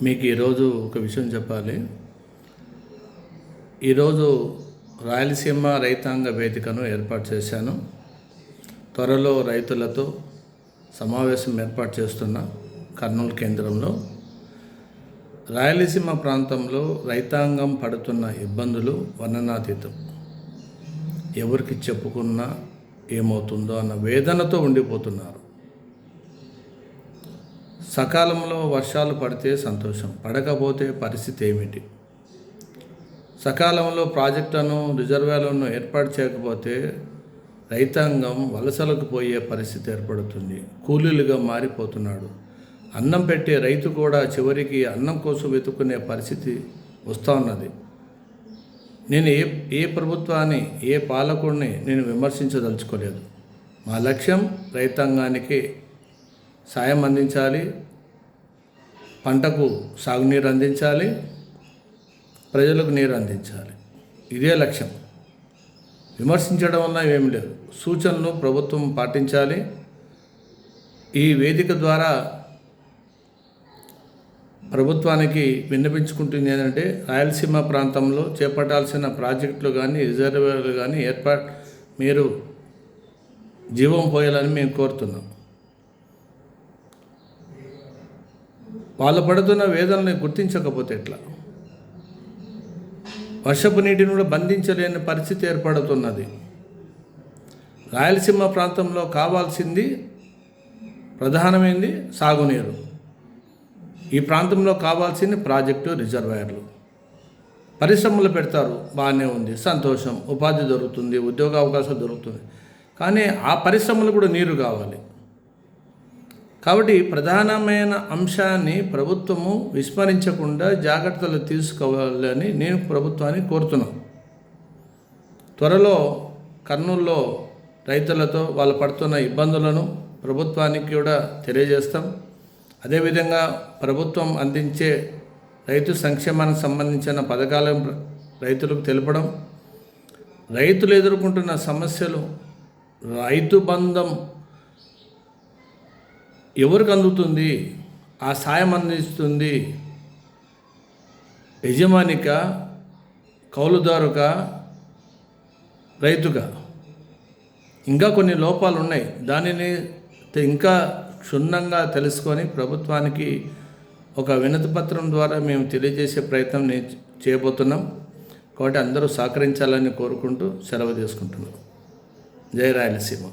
మీకు ఈరోజు ఒక విషయం చెప్పాలి. ఈరోజు రాయలసీమ రైతాంగ వేదికను ఏర్పాటు చేశాను. త్వరలో రైతులతో సమావేశం ఏర్పాటు చేస్తున్న కర్నూలు కేంద్రంలో రాయలసీమ ప్రాంతంలో రైతాంగం పడుతున్న ఇబ్బందులు వర్ణనాతీతం. ఎవరికి చెప్పుకున్నా ఏమవుతుందో అన్న వేదనతో ఉండిపోతున్నారు. సకాలంలో వర్షాలు పడితే సంతోషం, పడకపోతే పరిస్థితి ఏమిటి? సకాలంలో ప్రాజెక్టులను రిజర్వాయర్లను ఏర్పాటు చేయకపోతే రైతాంగం వలసలకు పోయే పరిస్థితి ఏర్పడుతుంది. కూలీలుగా మారిపోతున్నాడు. అన్నం పెట్టే రైతు కూడా చివరికి అన్నం కోసం వెతుక్కునే పరిస్థితి వస్తూ ఉన్నది. నేను ఏ ప్రభుత్వాన్ని, ఏ పాలకుడిని నేను విమర్శించదలుచుకోలేదు. మా లక్ష్యం రైతాంగానికి సాయం అందించాలి, పంటకు సాగునీరు అందించాలి, ప్రజలకు నీరు అందించాలి. ఇదే లక్ష్యం. విమర్శించడం వల్ల ఏమి లేదు. సూచనలు ప్రభుత్వం పాటించాలి. ఈ వేదిక ద్వారా ప్రభుత్వానికి విన్నపించుకుంటుంది ఏంటంటే, రాయలసీమ ప్రాంతంలో చేపట్టాల్సిన ప్రాజెక్టులు కానీ రిజర్వాయర్లు కానీ మీరు జీవం పోయాలని మేము కోరుతున్నాం. వాళ్ళు పడుతున్న వేదనని గుర్తించకపోతే ఎట్లా? వర్షపు నీటిని కూడా బంధించలేని పరిస్థితి ఏర్పడుతున్నది. రాయలసీమ ప్రాంతంలో కావాల్సింది ప్రధానమైనది సాగునీరు. ఈ ప్రాంతంలో కావాల్సింది ప్రాజెక్టు, రిజర్వాయర్లు. పరిశ్రమలు పెడతారు, బాగానే ఉంది, సంతోషం, ఉపాధి దొరుకుతుంది, ఉద్యోగ అవకాశం దొరుకుతుంది. కానీ ఆ పరిశ్రమలు కూడా నీరు కావాలి. కాబట్టి ప్రధానమైన అంశాన్ని ప్రభుత్వము విస్మరించకుండా జాగ్రత్తలు తీసుకోవాలని నేను ప్రభుత్వాన్ని కోరుతున్నాను. త్వరలో కర్నూలులో రైతులతో వాళ్ళు పడుతున్న ఇబ్బందులను ప్రభుత్వానికి కూడా తెలియజేస్తాం. అదేవిధంగా ప్రభుత్వం అందించే రైతు సంక్షేమానికి సంబంధించిన పథకాలను రైతులకు తెలపడం, రైతులు ఎదుర్కొంటున్న సమస్యలు, రైతు బంధం ఎవరికి అందుతుంది, ఆ సాయం అందిస్తుంది యజమానిక, కౌలుదారుక, రైతుగా? ఇంకా కొన్ని లోపాలు ఉన్నాయి. దానిని ఇంకా క్షుణ్ణంగా తెలుసుకొని ప్రభుత్వానికి ఒక వినతి పత్రం ద్వారా మేము తెలియజేసే ప్రయత్నం చేయబోతున్నాం. కాబట్టి అందరూ సహకరించాలని కోరుకుంటూ సెలవు తీసుకుంటున్నాం. జై రాయలసీమ.